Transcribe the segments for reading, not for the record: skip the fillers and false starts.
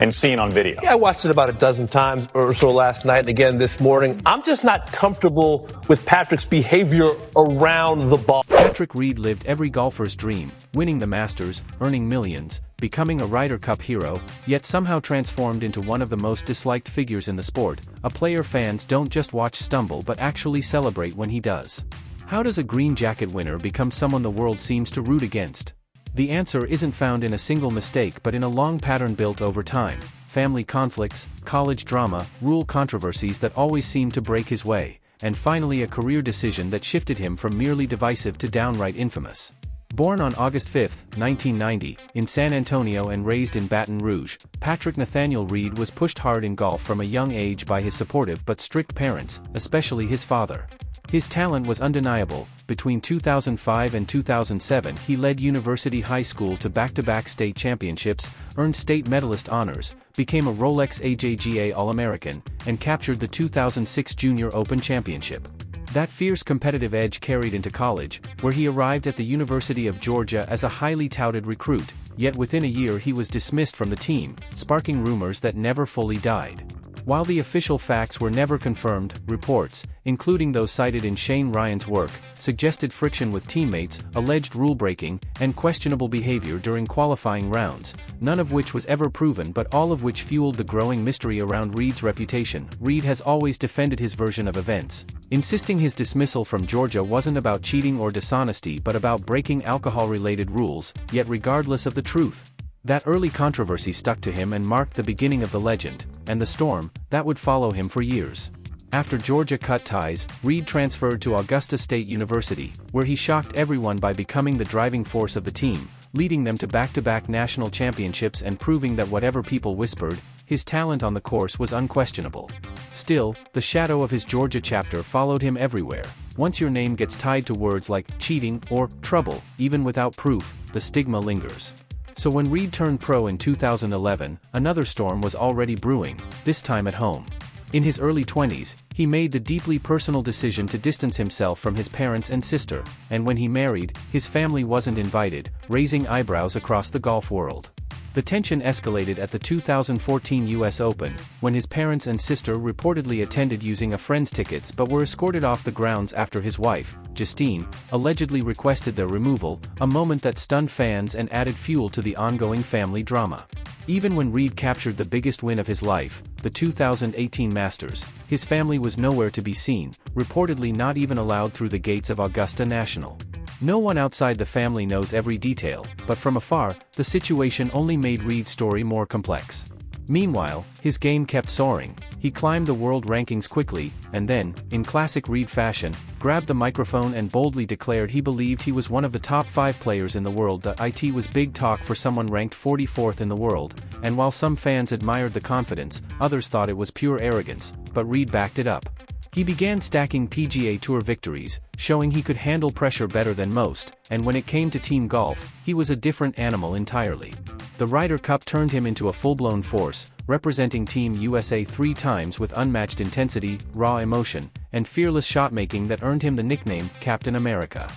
and seen on video. Yeah, I watched it about a dozen times or so last night and again this morning. I'm just not comfortable with Patrick's behavior around the ball. Patrick Reed lived every golfer's dream, winning the Masters, earning millions, becoming a Ryder Cup hero, yet somehow transformed into one of the most disliked figures in the sport, a player fans don't just watch stumble but actually celebrate when he does. How does a green jacket winner become someone the world seems to root against? The answer isn't found in a single mistake but in a long pattern built over time: family conflicts, college drama, rule controversies that always seem to break his way, and finally a career decision that shifted him from merely divisive to downright infamous. Born on August 5, 1990, in San Antonio and raised in Baton Rouge, Patrick Nathaniel Reed was pushed hard in golf from a young age by his supportive but strict parents, especially his father. His talent was undeniable. Between 2005 and 2007 he led University High School to back-to-back state championships, earned state medalist honors, became a Rolex AJGA All-American, and captured the 2006 Junior Open Championship. That fierce competitive edge carried into college, where he arrived at the University of Georgia as a highly touted recruit, yet within a year he was dismissed from the team, sparking rumors that never fully died. While the official facts were never confirmed, reports, including those cited in Shane Ryan's work, suggested friction with teammates, alleged rule-breaking, and questionable behavior during qualifying rounds, none of which was ever proven but all of which fueled the growing mystery around Reed's reputation. Reed has always defended his version of events, insisting his dismissal from Georgia wasn't about cheating or dishonesty but about breaking alcohol-related rules, yet regardless of the truth, that early controversy stuck to him and marked the beginning of the legend, and the storm, that would follow him for years. After Georgia cut ties, Reed transferred to Augusta State University, where he shocked everyone by becoming the driving force of the team, leading them to back-to-back national championships and proving that whatever people whispered, his talent on the course was unquestionable. Still, the shadow of his Georgia chapter followed him everywhere. Once your name gets tied to words like cheating or trouble, even without proof, the stigma lingers. So when Reed turned pro in 2011, another storm was already brewing, this time at home. In his early 20s, he made the deeply personal decision to distance himself from his parents and sister, and when he married, his family wasn't invited, raising eyebrows across the golf world. The tension escalated at the 2014 US Open, when his parents and sister reportedly attended using a friend's tickets but were escorted off the grounds after his wife, Justine, allegedly requested their removal, a moment that stunned fans and added fuel to the ongoing family drama. Even when Reed captured the biggest win of his life, the 2018 Masters, his family was nowhere to be seen, reportedly not even allowed through the gates of Augusta National. No one outside the family knows every detail, but from afar, the situation only made Reed's story more complex. Meanwhile, his game kept soaring. He climbed the world rankings quickly, and then, in classic Reed fashion, grabbed the microphone and boldly declared he believed he was one of the top 5 players in the world. It was big talk for someone ranked 44th in the world, and while some fans admired the confidence, others thought it was pure arrogance, but Reed backed it up. He began stacking PGA Tour victories, showing he could handle pressure better than most, and when it came to team golf, he was a different animal entirely. The Ryder Cup turned him into a full-blown force, representing Team USA 3 times with unmatched intensity, raw emotion, and fearless shot-making that earned him the nickname Captain America.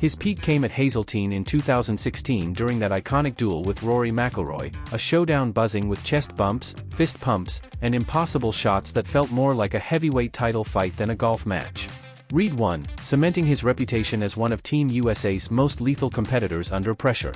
His peak came at Hazeltine in 2016 during that iconic duel with Rory McIlroy, a showdown buzzing with chest bumps, fist pumps, and impossible shots that felt more like a heavyweight title fight than a golf match. Reed won, cementing his reputation as one of Team USA's most lethal competitors under pressure.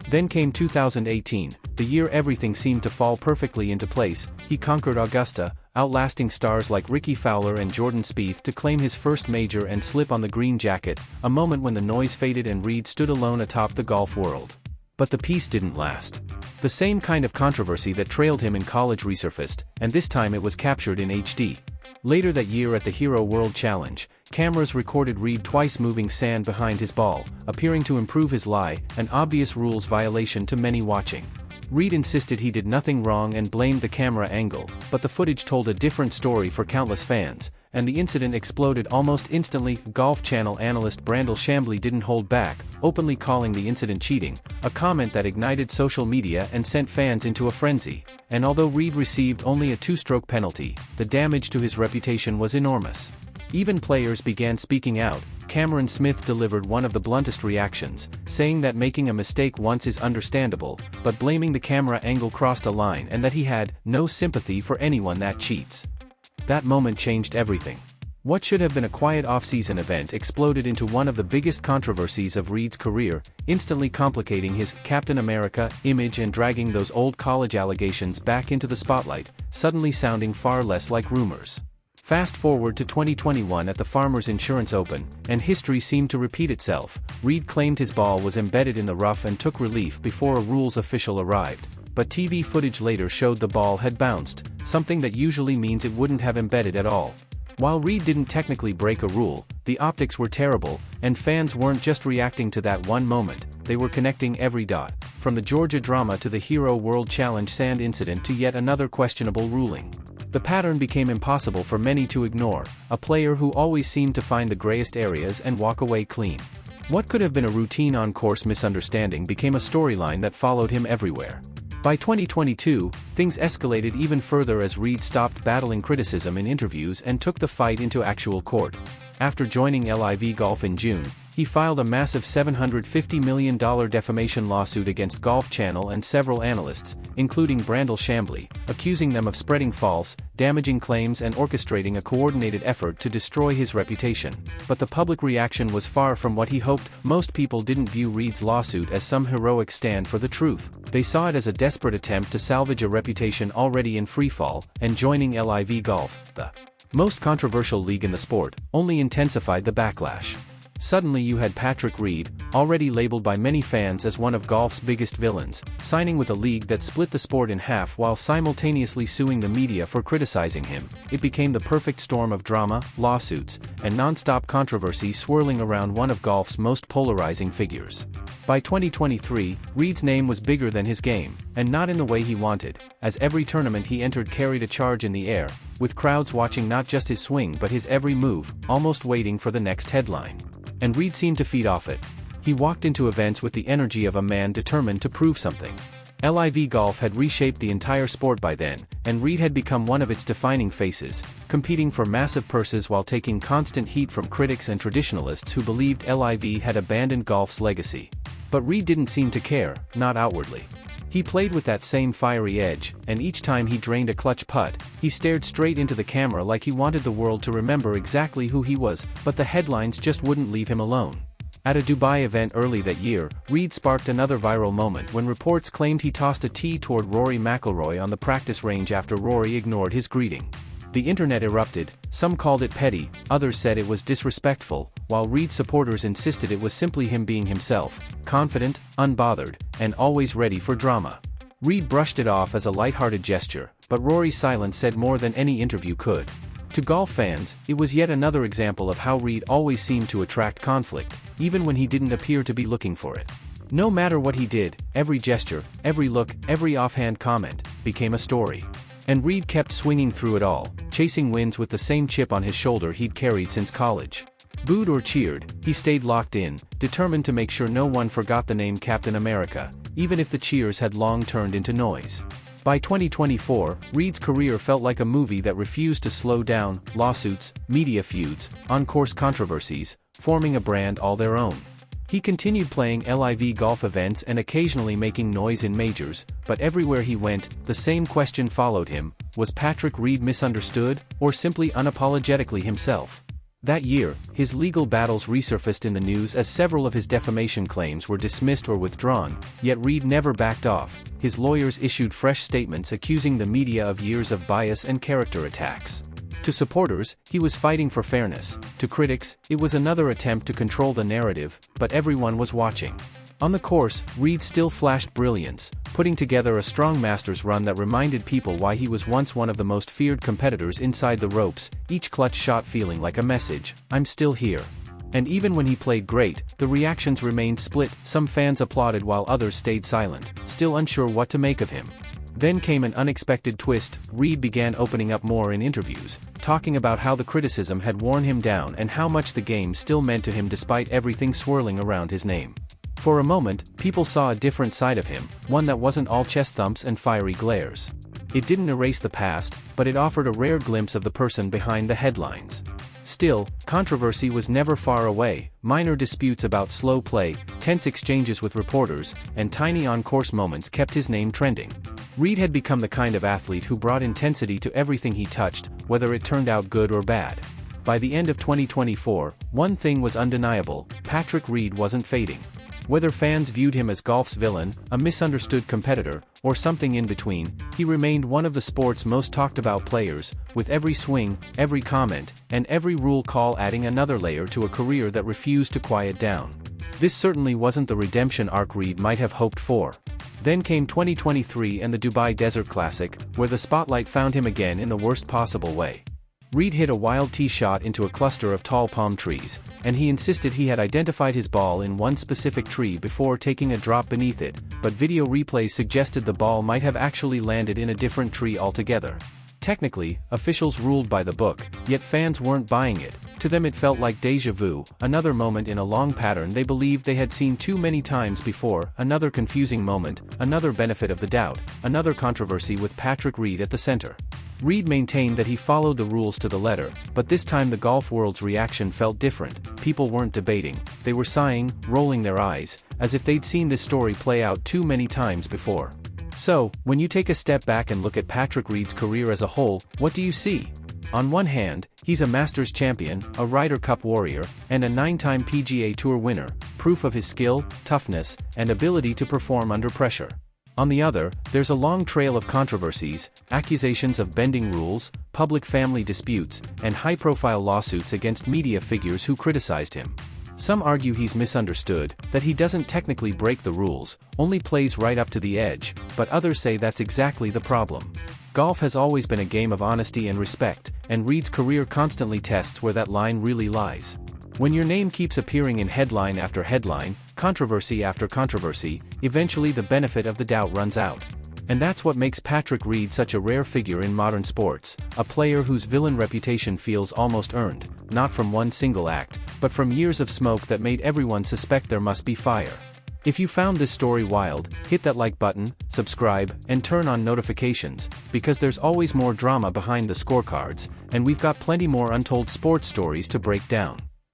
Then came 2018, the year everything seemed to fall perfectly into place. He conquered Augusta, outlasting stars like Ricky Fowler and Jordan Spieth to claim his first major and slip on the green jacket, a moment when the noise faded and Reed stood alone atop the golf world. But the peace didn't last. The same kind of controversy that trailed him in college resurfaced, and this time it was captured in HD. Later that year at the Hero World Challenge, cameras recorded Reed twice moving sand behind his ball, appearing to improve his lie, an obvious rules violation to many watching. Reed insisted he did nothing wrong and blamed the camera angle, but the footage told a different story for countless fans, and the incident exploded almost instantly. Golf Channel analyst Brandel Chambly didn't hold back, openly calling the incident cheating, a comment that ignited social media and sent fans into a frenzy. And although Reed received only a 2-stroke penalty, the damage to his reputation was enormous. Even players began speaking out. Cameron Smith delivered one of the bluntest reactions, saying that making a mistake once is understandable, but blaming the camera angle crossed a line and that he had no sympathy for anyone that cheats. That moment changed everything. What should have been a quiet off-season event exploded into one of the biggest controversies of Reed's career, instantly complicating his Captain America image and dragging those old college allegations back into the spotlight, suddenly sounding far less like rumors. Fast forward to 2021 at the Farmers Insurance Open, and history seemed to repeat itself. Reed claimed his ball was embedded in the rough and took relief before a rules official arrived, but TV footage later showed the ball had bounced, something that usually means it wouldn't have embedded at all. While Reed didn't technically break a rule, the optics were terrible, and fans weren't just reacting to that one moment, they were connecting every dot, from the Georgia drama to the Hero World Challenge sand incident to yet another questionable ruling. The pattern became impossible for many to ignore, a player who always seemed to find the grayest areas and walk away clean. What could have been a routine on-course misunderstanding became a storyline that followed him everywhere. By 2022, things escalated even further as Reed stopped battling criticism in interviews and took the fight into actual court. After joining LIV Golf in June, he filed a massive $750 million defamation lawsuit against Golf Channel and several analysts, including Brandel Chambly, accusing them of spreading false, damaging claims and orchestrating a coordinated effort to destroy his reputation. But the public reaction was far from what he hoped. Most people didn't view Reed's lawsuit as some heroic stand for the truth. They saw it as a desperate attempt to salvage a reputation already in freefall, and joining LIV Golf, the most controversial league in the sport, only intensified the backlash. Suddenly you had Patrick Reed, already labeled by many fans as one of golf's biggest villains, signing with a league that split the sport in half while simultaneously suing the media for criticizing him. It became the perfect storm of drama, lawsuits, and non-stop controversy swirling around one of golf's most polarizing figures. By 2023, Reed's name was bigger than his game, and not in the way he wanted, as every tournament he entered carried a charge in the air, with crowds watching not just his swing but his every move, almost waiting for the next headline. And Reed seemed to feed off it. He walked into events with the energy of a man determined to prove something. LIV Golf had reshaped the entire sport by then, and Reed had become one of its defining faces, competing for massive purses while taking constant heat from critics and traditionalists who believed LIV had abandoned golf's legacy. But Reed didn't seem to care, not outwardly. He played with that same fiery edge, and each time he drained a clutch putt, he stared straight into the camera like he wanted the world to remember exactly who he was, but the headlines just wouldn't leave him alone. At a Dubai event early that year, Reed sparked another viral moment when reports claimed he tossed a tee toward Rory McIlroy on the practice range after Rory ignored his greeting. The internet erupted, some called it petty, others said it was disrespectful, while Reed's supporters insisted it was simply him being himself, confident, unbothered, and always ready for drama. Reed brushed it off as a lighthearted gesture, but Rory's silence said more than any interview could. To golf fans, it was yet another example of how Reed always seemed to attract conflict, even when he didn't appear to be looking for it. No matter what he did, every gesture, every look, every offhand comment, became a story. And Reed kept swinging through it all, chasing wins with the same chip on his shoulder he'd carried since college. Booed or cheered, he stayed locked in, determined to make sure no one forgot the name Captain America, even if the cheers had long turned into noise. By 2024, Reed's career felt like a movie that refused to slow down: lawsuits, media feuds, on-course controversies, forming a brand all their own. He continued playing LIV Golf events and occasionally making noise in majors, but everywhere he went, the same question followed him: was Patrick Reed misunderstood, or simply unapologetically himself? That year, his legal battles resurfaced in the news as several of his defamation claims were dismissed or withdrawn, yet Reed never backed off. His lawyers issued fresh statements accusing the media of years of bias and character attacks. To supporters, he was fighting for fairness. To critics, it was another attempt to control the narrative, but everyone was watching. On the course, Reed still flashed brilliance, putting together a strong Masters run that reminded people why he was once one of the most feared competitors inside the ropes, each clutch shot feeling like a message: "I'm still here." And even when he played great, the reactions remained split. Some fans applauded while others stayed silent, still unsure what to make of him. Then came an unexpected twist. Reed began opening up more in interviews, talking about how the criticism had worn him down and how much the game still meant to him despite everything swirling around his name. For a moment, people saw a different side of him, one that wasn't all chest thumps and fiery glares. It didn't erase the past, but it offered a rare glimpse of the person behind the headlines. Still, controversy was never far away. Minor disputes about slow play, tense exchanges with reporters, and tiny on-course moments kept his name trending. Reed had become the kind of athlete who brought intensity to everything he touched, whether it turned out good or bad. By the end of 2024, one thing was undeniable: Patrick Reed wasn't fading. Whether fans viewed him as golf's villain, a misunderstood competitor, or something in between, he remained one of the sport's most talked about players, with every swing, every comment, and every rule call adding another layer to a career that refused to quiet down. This certainly wasn't the redemption arc Reed might have hoped for. Then came 2023 and the Dubai Desert Classic, where the spotlight found him again in the worst possible way. Reed hit a wild tee shot into a cluster of tall palm trees, and he insisted he had identified his ball in one specific tree before taking a drop beneath it, but video replays suggested the ball might have actually landed in a different tree altogether. Technically, officials ruled by the book, yet fans weren't buying it. To them it felt like déjà vu, another moment in a long pattern they believed they had seen too many times before, another confusing moment, another benefit of the doubt, another controversy with Patrick Reed at the center. Reed maintained that he followed the rules to the letter, but this time the golf world's reaction felt different. People weren't debating, they were sighing, rolling their eyes, as if they'd seen this story play out too many times before. So, when you take a step back and look at Patrick Reed's career as a whole, what do you see? On one hand, he's a Masters champion, a Ryder Cup warrior, and a 9-time PGA Tour winner, proof of his skill, toughness, and ability to perform under pressure. On the other, there's a long trail of controversies, accusations of bending rules, public family disputes, and high-profile lawsuits against media figures who criticized him. Some argue he's misunderstood, that he doesn't technically break the rules, only plays right up to the edge, but others say that's exactly the problem. Golf has always been a game of honesty and respect, and Reed's career constantly tests where that line really lies. When your name keeps appearing in headline after headline, controversy after controversy, eventually the benefit of the doubt runs out. And that's what makes Patrick Reed such a rare figure in modern sports, a player whose villain reputation feels almost earned, not from one single act, but from years of smoke that made everyone suspect there must be fire. If you found this story wild, hit that like button, subscribe, and turn on notifications, because there's always more drama behind the scorecards, and we've got plenty more untold sports stories to break down.